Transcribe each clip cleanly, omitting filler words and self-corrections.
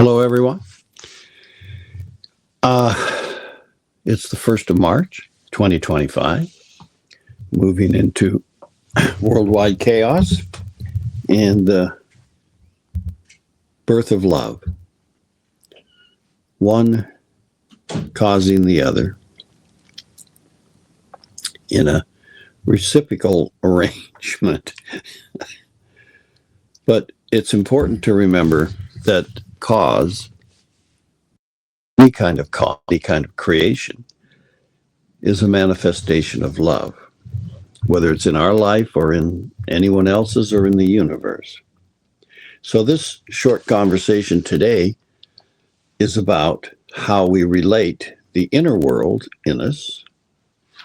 Hello, everyone. It's the 1st of March, 2025, moving into worldwide chaos and the birth of love, one causing the other in a reciprocal arrangement. But it's important to remember that any kind of creation is a manifestation of love, whether it's in our life or in anyone else's or in the universe. So this short conversation today is about how we relate the inner world in us,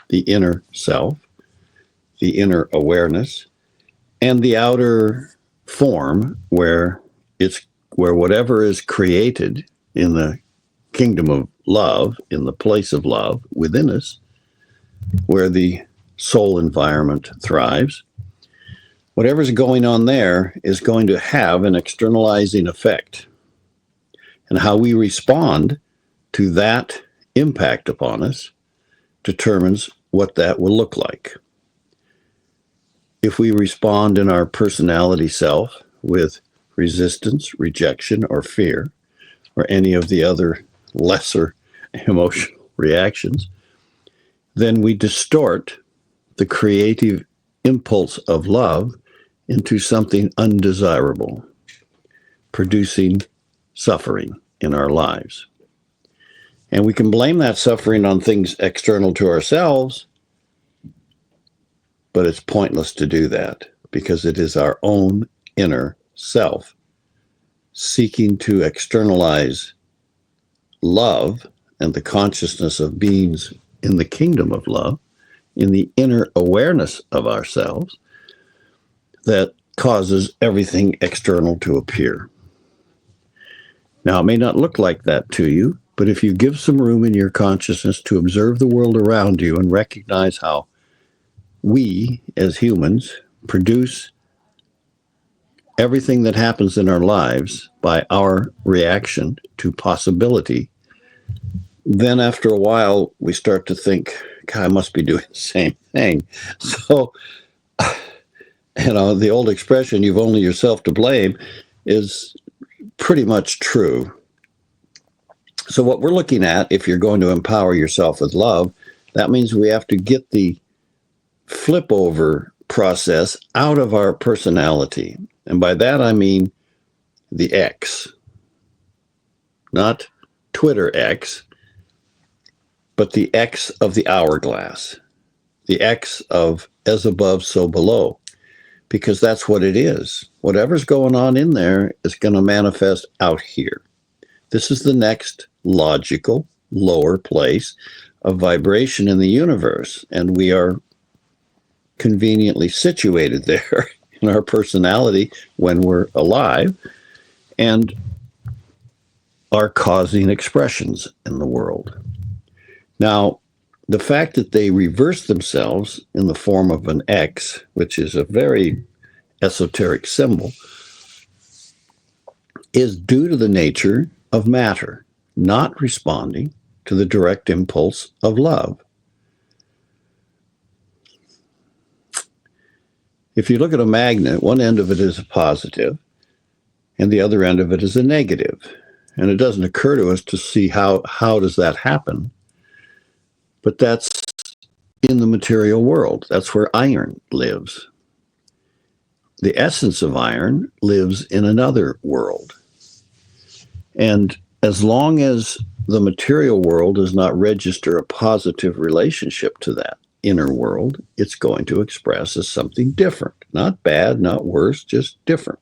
the inner self, the inner awareness, and the outer form where whatever is created in the kingdom of love, in the place of love within us, where the soul environment thrives. Whatever's going on there is going to have an externalizing effect. And how we respond to that impact upon us determines what that will look like. If we respond in our personality self with resistance, rejection, or fear, or any of the other lesser emotional reactions, then we distort the creative impulse of love into something undesirable, producing suffering in our lives. And we can blame that suffering on things external to ourselves, but it's pointless to do that because it is our own inner self seeking to externalize love and the consciousness of beings in the kingdom of love, in the inner awareness of ourselves, that causes everything external to appear. Now, it may not look like that to you, but if you give some room in your consciousness to observe the world around you and recognize how we, as humans, produce everything that happens in our lives by our reaction to possibility, then after a while, we start to think, God, I must be doing the same thing. So, the old expression, you've only yourself to blame, is pretty much true. So what we're looking at, if you're going to empower yourself with love, that means we have to get the flip over process out of our personality. And by that, I mean the X, not Twitter X, but the X of the hourglass, the X of as above, so below, because that's what it is. Whatever's going on in there is going to manifest out here. This is the next logical, lower place of vibration in the universe, and we are conveniently situated there in our personality when we're alive and are causing expressions in the world. Now, the fact that they reverse themselves in the form of an X, which is a very esoteric symbol, is due to the nature of matter not responding to the direct impulse of love. If you look at a magnet, one end of it is a positive and the other end of it is a negative. And it doesn't occur to us to see how does that happen. But that's in the material world. That's where iron lives. The essence of iron lives in another world. And as long as the material world does not register a positive relationship to that inner world, it's going to express as something different. Not bad, not worse, just different.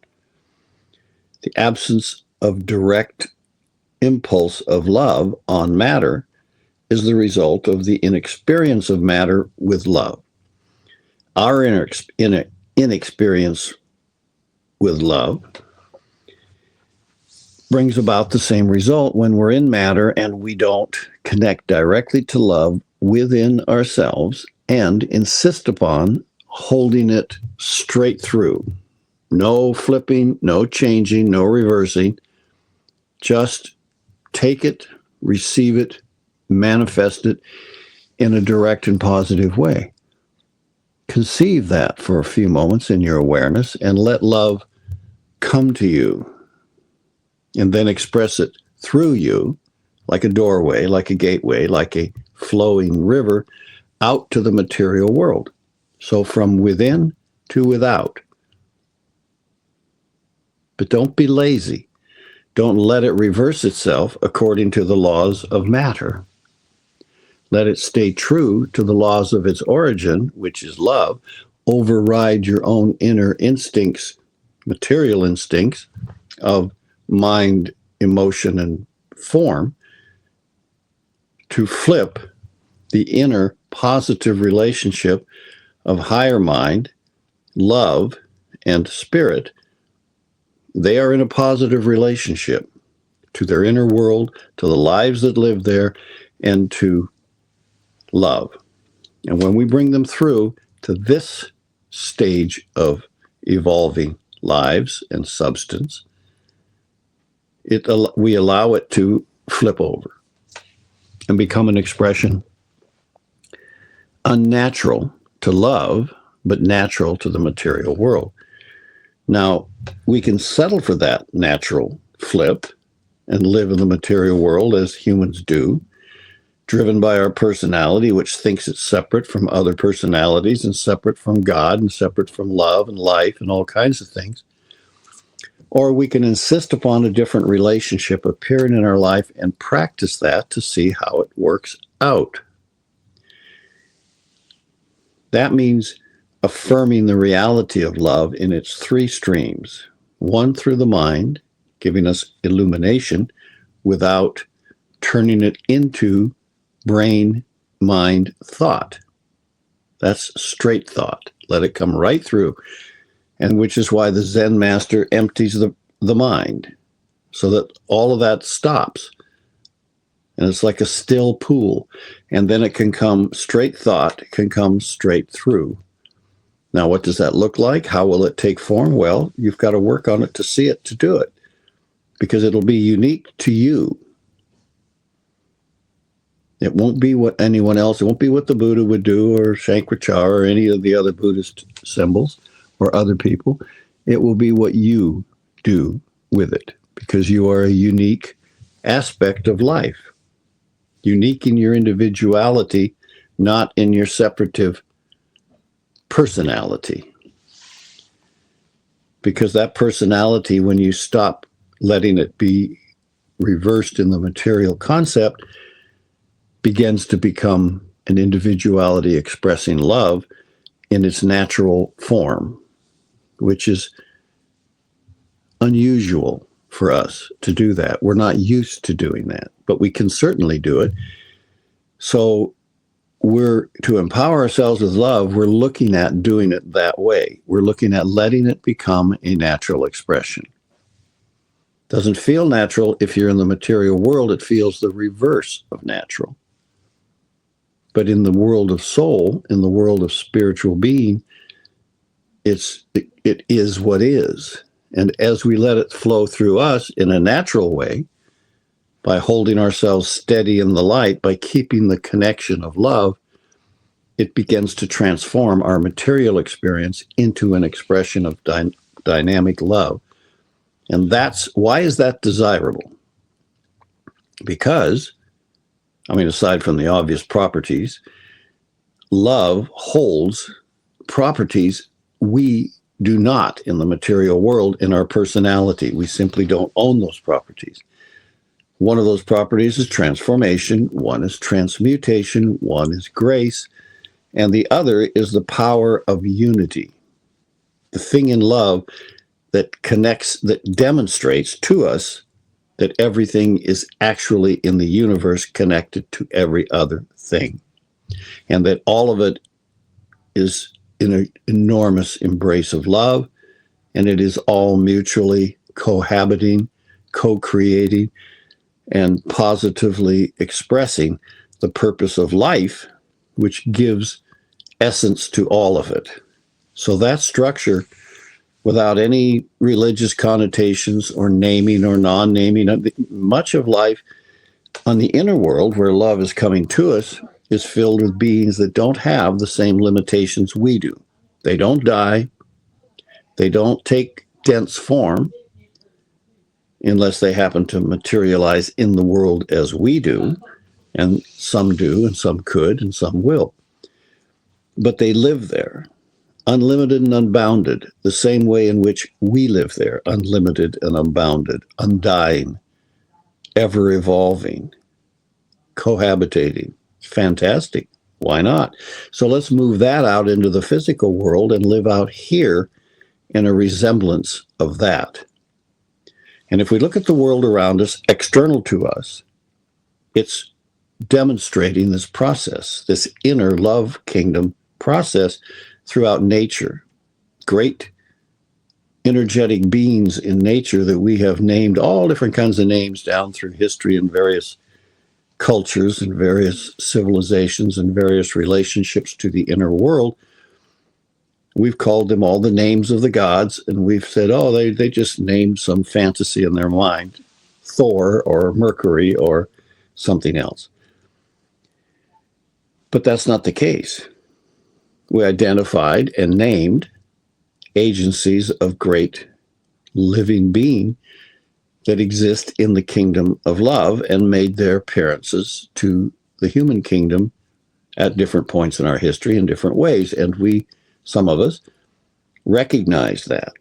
The absence of direct impulse of love on matter is the result of the inexperience of matter with love. Our inexperience with love brings about the same result when we're in matter and we don't connect directly to love within ourselves and insist upon holding it straight through. No flipping, no changing, no reversing. Just take it, receive it, manifest it in a direct and positive way. Conceive that for a few moments in your awareness and let love come to you, and then express it through you like a doorway, like a gateway, like a flowing river out to the material world. So from within to without. But don't be lazy. Don't let it reverse itself according to the laws of matter. Let it stay true to the laws of its origin, which is love. Override your own inner instincts, material instincts of mind, emotion, and form to flip the inner positive relationship of higher mind, love, and spirit. They are in a positive relationship to their inner world, to the lives that live there, and to love. And when we bring them through to this stage of evolving lives and substance, we allow it to flip over and become an expression unnatural to love, but natural to the material world. Now, we can settle for that natural flip and live in the material world as humans do, driven by our personality, which thinks it's separate from other personalities and separate from God and separate from love and life and all kinds of things. Or we can insist upon a different relationship appearing in our life and practice that to see how it works out. That means affirming the reality of love in its three streams. One, through the mind, giving us illumination without turning it into brain, mind, thought. That's straight thought. Let it come right through. And which is why the Zen master empties the mind so that all of that stops. And it's like a still pool. And then it can come straight thought, it can come straight through. Now, what does that look like? How will it take form? Well, you've got to work on it to see it, to do it, because it'll be unique to you. It won't be what anyone else, it won't be what the Buddha would do or Shankaracharya or any of the other Buddhist symbols or other people. It will be what you do with it, because you are a unique aspect of life, unique in your individuality, not in your separative personality. Because that personality, when you stop letting it be reversed in the material concept, begins to become an individuality expressing love in its natural form, which is unusual for us to do that. We're not used to doing that, but we can certainly do it. So to empower ourselves with love, we're looking at doing it that way. We're looking at letting it become a natural expression. Doesn't feel natural if you're in the material world. It feels the reverse of natural. But in the world of soul, in the world of spiritual being, it is what is. And as we let it flow through us in a natural way, by holding ourselves steady in the light, by keeping the connection of love, it begins to transform our material experience into an expression of dynamic love. And why is that desirable? Because, aside from the obvious properties, love holds properties we do not in the material world in our personality. We simply don't own those properties. One of those properties is transformation, one is transmutation, one is grace, and the other is the power of unity. The thing in love that connects, that demonstrates to us that everything is actually in the universe connected to every other thing, and that all of it is in an enormous embrace of love, and it is all mutually cohabiting, co-creating, and positively expressing the purpose of life, which gives essence to all of it. So that structure without any religious connotations or naming or non-naming. Much of life on the inner world, where love is coming to us, is filled with beings that don't have the same limitations we do. They don't die. They don't take dense form unless they happen to materialize in the world as we do. And some do, and some could, and some will. But they live there, unlimited and unbounded, the same way in which we live there, unlimited and unbounded, undying, ever evolving, cohabitating. Fantastic. Why not? So let's move that out into the physical world and live out here in a resemblance of that. And if we look at the world around us, external to us, it's demonstrating this process, this inner love kingdom process throughout nature. Great energetic beings in nature that we have named all different kinds of names down through history and various cultures and various civilizations and various relationships to the inner world. We've called them all the names of the gods, and we've said, oh, they just named some fantasy in their mind, Thor or Mercury or something else. But that's not the case. We identified and named agencies of great living being that exist in the kingdom of love and made their appearances to the human kingdom at different points in our history in different ways. And we, some of us, recognize that.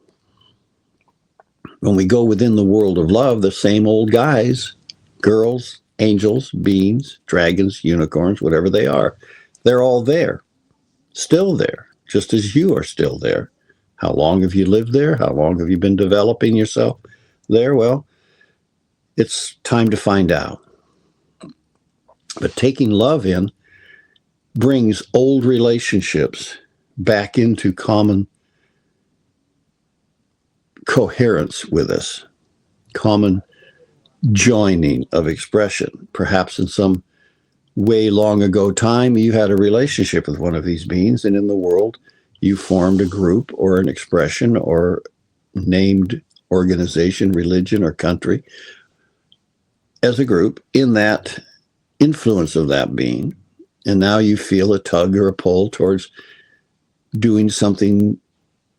When we go within the world of love, the same old guys, girls, angels, beings, dragons, unicorns, whatever they are, they're all there, still there, just as you are still there. How long have you lived there? How long have you been developing yourself there? Well, it's time to find out. But taking love in brings old relationships back into common coherence with us, common joining of expression. Perhaps in some way long ago time, you had a relationship with one of these beings, and in the world, you formed a group or an expression or named organization, religion, or country as a group in that influence of that being. And now you feel a tug or a pull towards doing something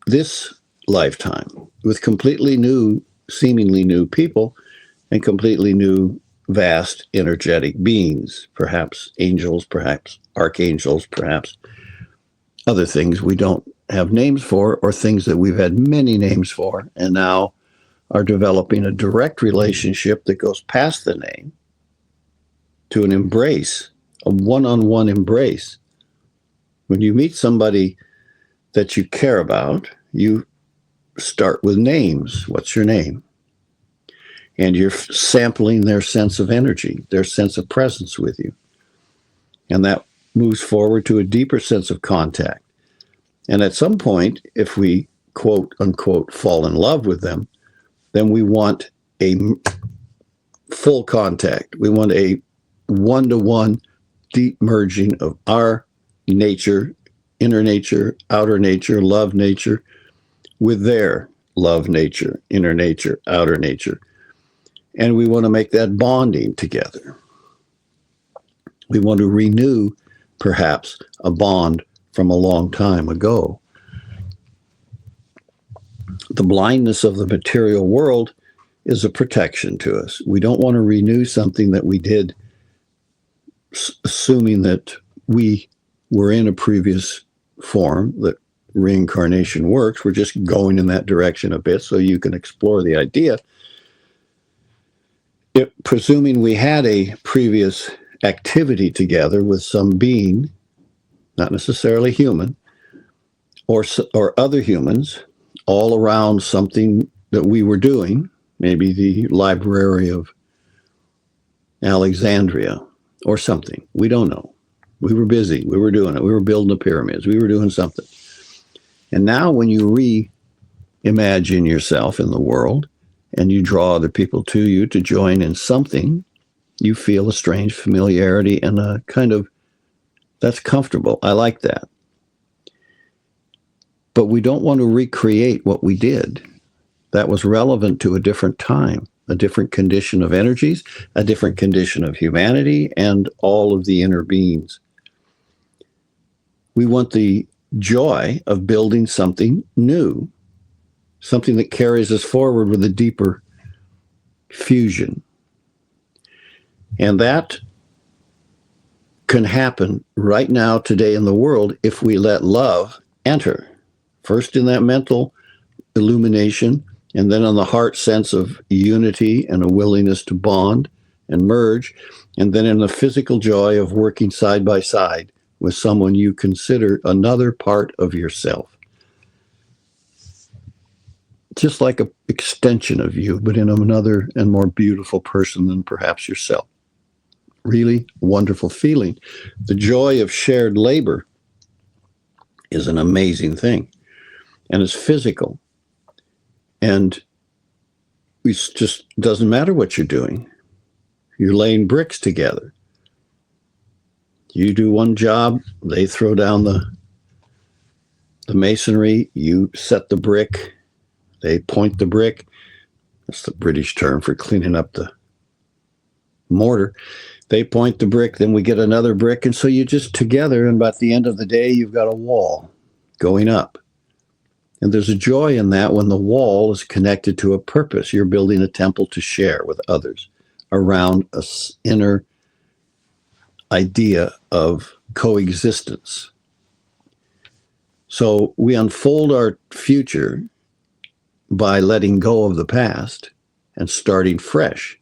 this lifetime with completely new, seemingly new people and completely new, vast, energetic beings, perhaps angels, perhaps archangels, perhaps other things we don't have names for, or things that we've had many names for and now are developing a direct relationship that goes past the name to an embrace, a one-on-one embrace. When you meet somebody that you care about, you start with names. What's your name? And you're sampling their sense of energy, their sense of presence with you. And that moves forward to a deeper sense of contact. And at some point, if we, quote unquote, fall in love with them, then we want a full contact. We want a one-to-one deep merging of our nature, inner nature, outer nature, love nature, with their love nature, inner nature, outer nature. And we want to make that bonding together. We want to renew, perhaps, a bond from a long time ago. The blindness of the material world is a protection to us. We don't want to renew something that we did assuming that we were in a previous form, that reincarnation works. We're just going in that direction a bit so you can explore the idea. Presuming we had a previous activity together with some being, not necessarily human, or other humans, all around something that we were doing, maybe the Library of Alexandria or something. We don't know. We were busy. We were doing it. We were building the pyramids. We were doing something. And now when you reimagine yourself in the world and you draw other people to you to join in something, you feel a strange familiarity and a kind of, that's comfortable. I like that. But we don't want to recreate what we did. That was relevant to a different time, a different condition of energies, a different condition of humanity, and all of the inner beings. We want the joy of building something new, something that carries us forward with a deeper fusion. And that can happen right now, today in the world, if we let love enter. First in that mental illumination, and then on the heart sense of unity and a willingness to bond and merge, and then in the physical joy of working side by side with someone you consider another part of yourself. Just like an extension of you, but in another and more beautiful person than perhaps yourself. Really wonderful feeling. The joy of shared labor is an amazing thing, and it's physical. And it just doesn't matter what you're doing. You're laying bricks together. You do one job, they throw down the masonry, you set the brick, they point the brick. That's the British term for cleaning up the mortar. They point the brick, then we get another brick, and so you just together, and by the end of the day, you've got a wall going up. And there's a joy in that when the wall is connected to a purpose. You're building a temple to share with others around an inner idea of coexistence. So we unfold our future by letting go of the past and starting fresh.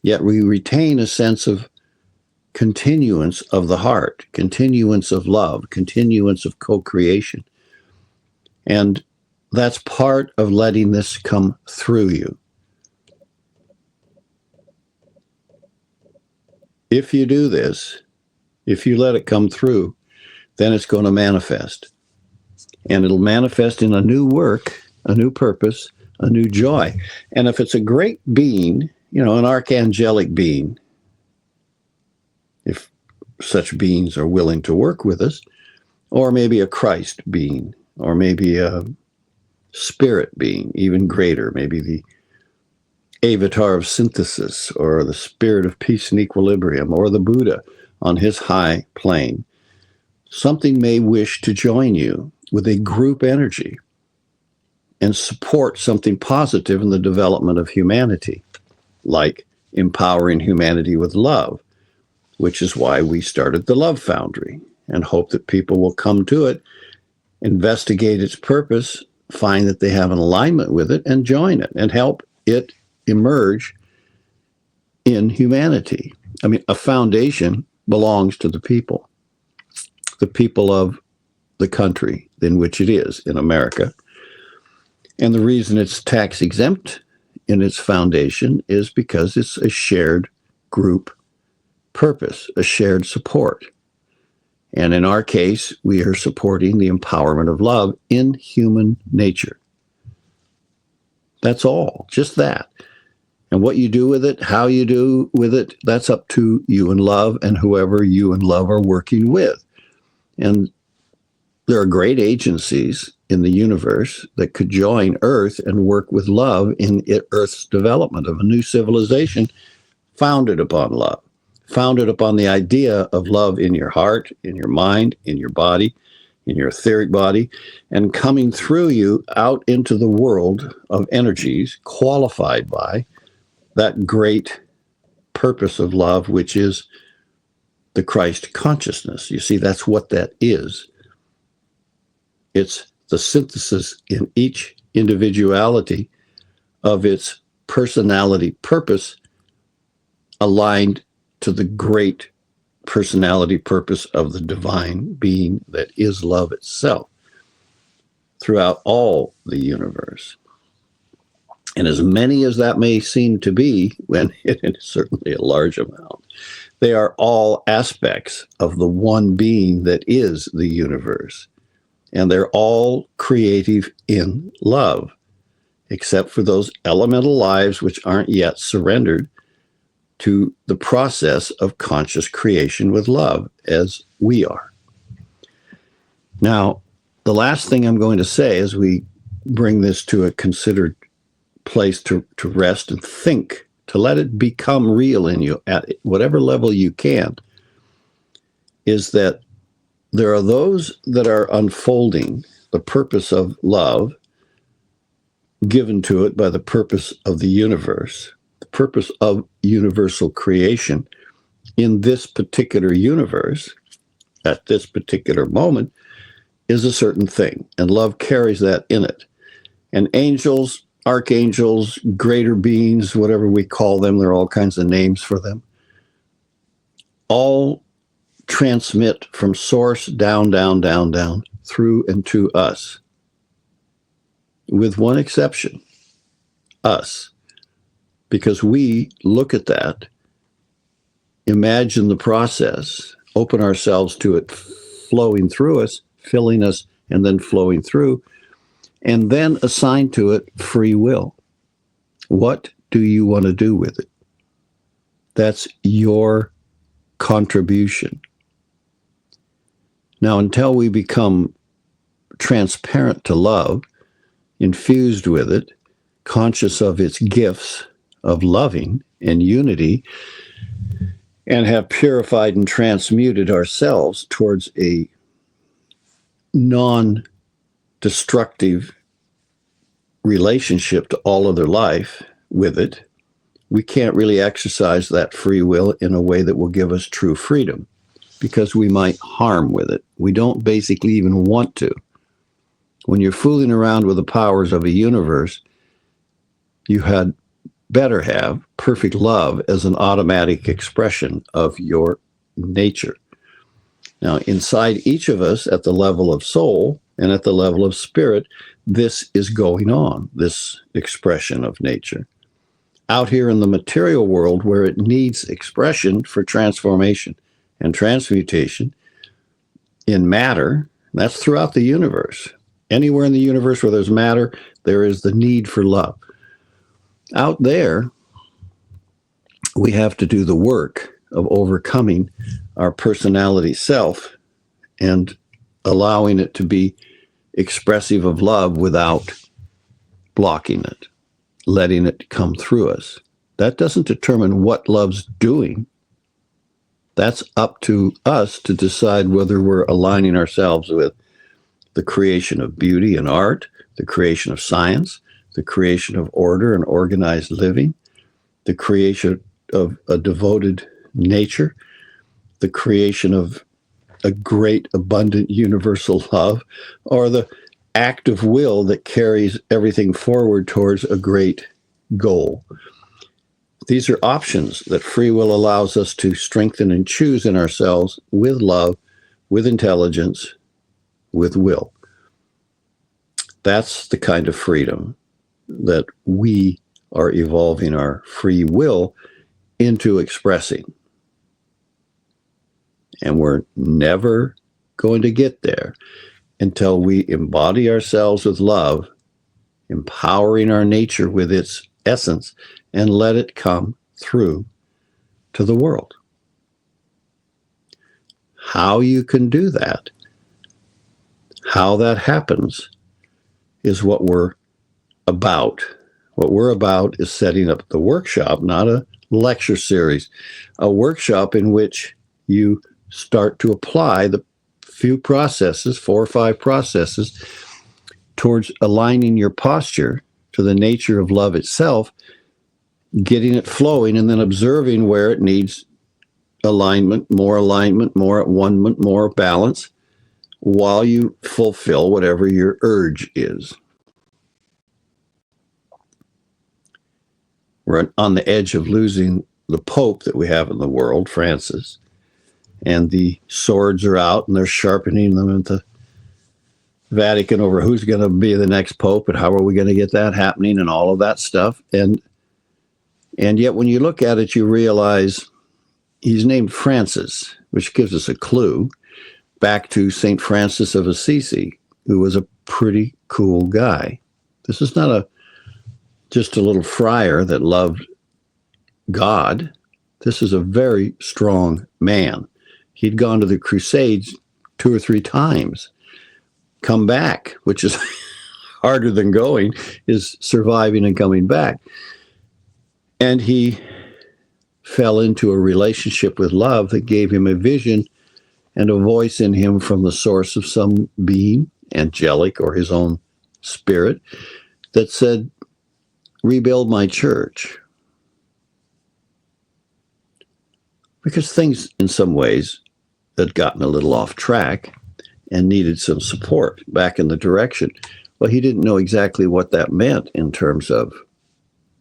Yet we retain a sense of continuance of the heart, continuance of love, continuance of co-creation. And that's part of letting this come through you. If you do this, if you let it come through, then it's going to manifest. And it'll manifest in a new work, a new purpose, a new joy. And if it's a great being, an archangelic being, if such beings are willing to work with us, or maybe a Christ being, or maybe a spirit being, even greater, maybe the avatar of synthesis, or the spirit of peace and equilibrium, or the Buddha on his high plane. Something may wish to join you with a group energy and support something positive in the development of humanity, like empowering humanity with love, which is why we started the Love Foundry, and hope that people will come to it, investigate its purpose, find that they have an alignment with it, and join it, and help it emerge in humanity. I mean, a foundation belongs to the people of the country in which it is, in America. And the reason it's tax exempt in its foundation is because it's a shared group purpose, a shared support. And in our case, we are supporting the empowerment of love in human nature. That's all, just that. And what you do with it, how you do with it, that's up to you and love and whoever you and love are working with. And there are great agencies in the universe that could join Earth and work with love in Earth's development of a new civilization founded upon love, founded upon the idea of love in your heart, in your mind, in your body, in your etheric body, and coming through you out into the world of energies qualified by that great purpose of love, which is the Christ consciousness. You see, that's what that is. It's the synthesis in each individuality of its personality purpose aligned to the great personality purpose of the divine being that is love itself throughout all the universe. And as many as that may seem to be, when it is certainly a large amount, they are all aspects of the one being that is the universe. And they're all creative in love, except for those elemental lives which aren't yet surrendered to the process of conscious creation with love, as we are. Now, the last thing I'm going to say as we bring this to a considered place to rest and think, to let it become real in you at whatever level you can, is that there are those that are unfolding the purpose of love given to it by the purpose of the universe, the purpose of universal creation in this particular universe at this particular moment is a certain thing, and love carries that in it. And angels, archangels, greater beings, whatever we call them, there are all kinds of names for them, all transmit from source down, down, down, down, through and to us. With one exception, us. Because we look at that, imagine the process, open ourselves to it flowing through us, filling us, and then flowing through, and then assign to it free will. What do you want to do with it? That's your contribution. Now, until we become transparent to love, infused with it, conscious of its gifts of loving and unity, and have purified and transmuted ourselves towards a non-destructive relationship to all other life with it, we can't really exercise that free will in a way that will give us true freedom, because we might harm with it. We don't basically even want to. When you're fooling around with the powers of a universe, you had better have perfect love as an automatic expression of your nature. Now, inside each of us, at the level of soul and at the level of spirit, this is going on, this expression of nature. Out here in the material world, where it needs expression for transformation and transmutation in matter, that's throughout the universe. Anywhere in the universe where there's matter, there is the need for love. Out there, we have to do the work of overcoming our personality self and allowing it to be expressive of love without blocking it, letting it come through us. That doesn't determine what love's doing. That's up to us to decide whether we're aligning ourselves with the creation of beauty and art, the creation of science, the creation of order and organized living, the creation of a devoted nature, the creation of a great, abundant, universal love, or the act of will that carries everything forward towards a great goal. These are options that free will allows us to strengthen and choose in ourselves with love, with intelligence, with will. That's the kind of freedom that we are evolving our free will into expressing. And we're never going to get there until we embody ourselves with love, empowering our nature with its essence, and let it come through to the world. How you can do that, how that happens, is what we're about. What we're about is setting up the workshop, not a lecture series, a workshop in which you start to apply the few processes, 4 or 5 processes, towards aligning your posture to the nature of love itself, getting it flowing, and then observing where it needs alignment, more at one, more balance, while you fulfill whatever your urge is. We're on the edge of losing the Pope that we have in the world, Francis, and the swords are out and they're sharpening them at the Vatican over who's going to be the next Pope and how are we going to get that happening and all of that stuff. And yet when you look at it, you realize he's named Francis, which gives us a clue back to St. Francis of Assisi, who was a pretty cool guy. This is not just a little friar that loved God. This is a very strong man. He'd gone to the Crusades 2 or 3 times. come back, which is harder than going, is surviving and coming back. And he fell into a relationship with love that gave him a vision and a voice in him from the source of some being, angelic or his own spirit, that said, rebuild my church. Because things, in some ways, had gotten a little off track and needed some support back in the direction. Well, he didn't know exactly what that meant in terms of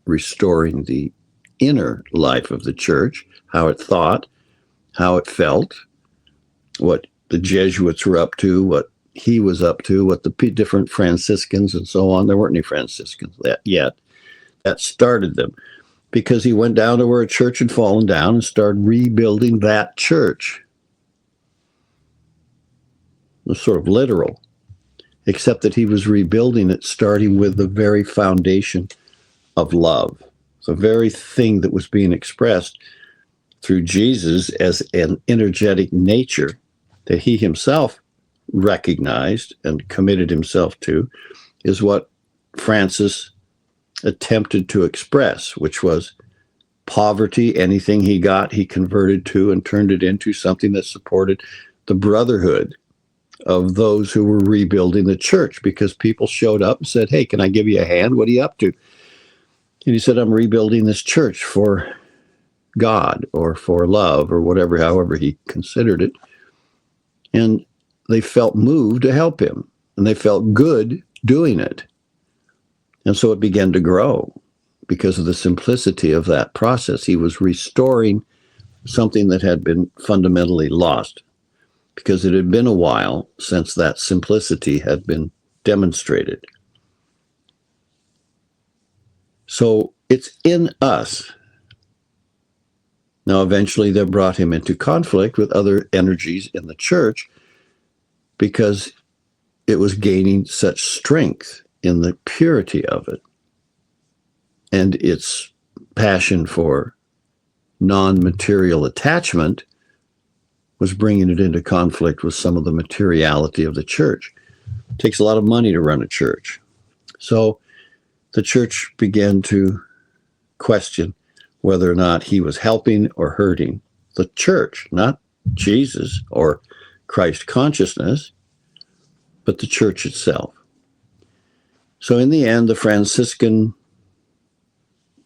restoring the inner life of the church, how it thought, how it felt, what the Jesuits were up to, what he was up to, what the different Franciscans and so on. There weren't any Franciscans yet. That started them because he went down to where a church had fallen down and started rebuilding that church. It was sort of literal, except that he was rebuilding it starting with the very foundation of love, the very thing that was being expressed through Jesus as an energetic nature that he himself recognized and committed himself to, is what Francis attempted to express, which was poverty. Anything he got, he converted to and turned it into something that supported the brotherhood of those who were rebuilding the church, because people showed up and said, hey, can I give you a hand? What are you up to? And he said, I'm rebuilding this church for God or for love or whatever, however he considered it. And they felt moved to help him, and they felt good doing it. And so it began to grow because of the simplicity of that process. He was restoring something that had been fundamentally lost, because it had been a while since that simplicity had been demonstrated. So it's in us. Now, eventually that brought him into conflict with other energies in the church because it was gaining such strength in the purity of it. And its passion for non-material attachment was bringing it into conflict with some of the materiality of the church. It takes a lot of money to run a church. So the church began to question whether or not he was helping or hurting the church, not Jesus or Christ consciousness, but the church itself. So in the end, the Franciscan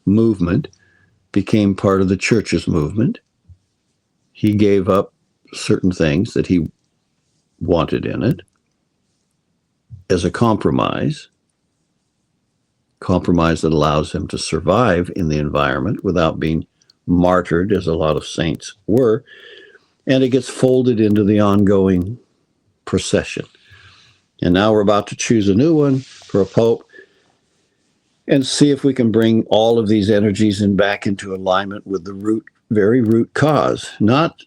movement became part of the church's movement. He gave up certain things that he wanted in it as a compromise that allows him to survive in the environment without being martyred, as a lot of saints were. And it gets folded into the ongoing procession. And now we're about to choose a new one for a pope and see if we can bring all of these energies back into alignment with the very root cause, not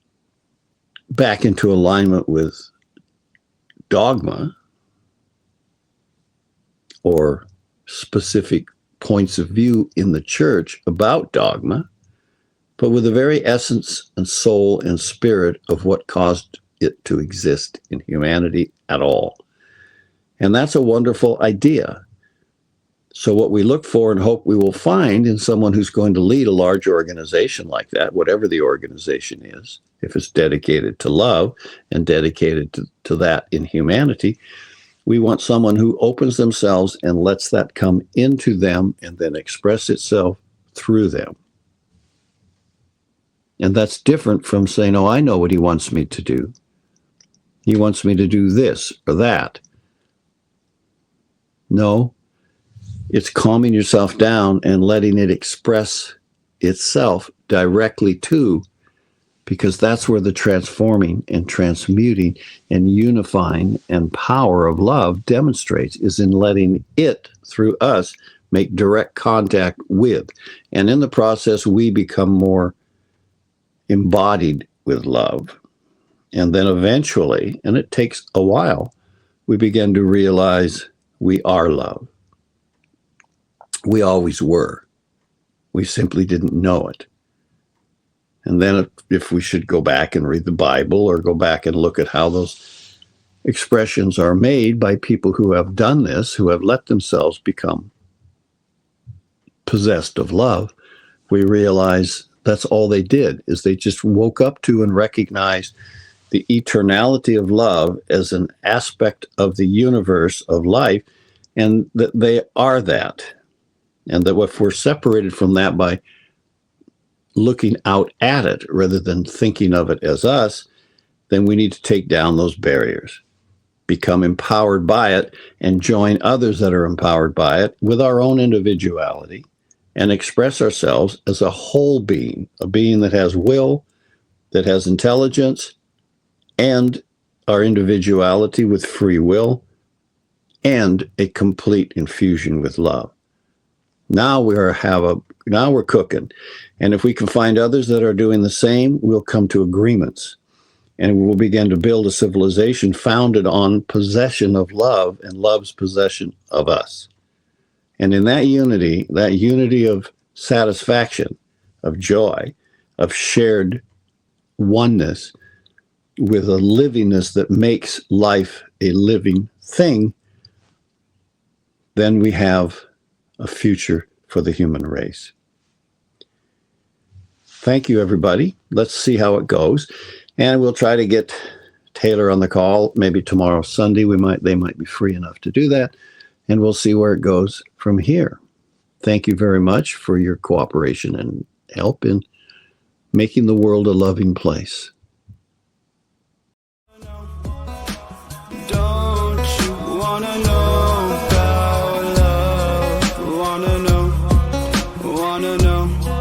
back into alignment with dogma or specific points of view in the church about dogma, but with the very essence and soul and spirit of what caused it to exist in humanity at all. And that's a wonderful idea. So what we look for and hope we will find in someone who's going to lead a large organization like that, whatever the organization is, if it's dedicated to love and dedicated to that in humanity, we want someone who opens themselves and lets that come into them and then express itself through them. And that's different from saying, oh, I know what he wants me to do. He wants me to do this or that. No, it's calming yourself down and letting it express itself directly to, because that's where the transforming and transmuting and unifying and power of love demonstrates, is in letting it, through us, make direct contact with. And in the process, we become more embodied with love. And then eventually, and it takes a while, we begin to realize we are love. We always were. We simply didn't know it. And then if we should go back and read the Bible or go back and look at how those expressions are made by people who have done this, who have let themselves become possessed of love, we realize that's all they did, is they just woke up to and recognized the eternality of love as an aspect of the universe of life, and that they are that. And that if we're separated from that by looking out at it rather than thinking of it as us, then we need to take down those barriers, become empowered by it, and join others that are empowered by it with our own individuality, and express ourselves as a whole being, a being that has will, that has intelligence, and our individuality with free will, and a complete infusion with love. Now we're cooking. And if we can find others that are doing the same, we'll come to agreements. And we'll begin to build a civilization founded on possession of love and love's possession of us. And in that unity of satisfaction, of joy, of shared oneness, with a livingness that makes life a living thing, then we have a future for the human race. Thank you, everybody. Let's see how it goes. And we'll try to get Taylor on the call. Maybe tomorrow, Sunday, they might be free enough to do that. And we'll see where it goes from here. Thank you very much for your cooperation and help in making the world a loving place. Don't you wanna know about love? Wanna know?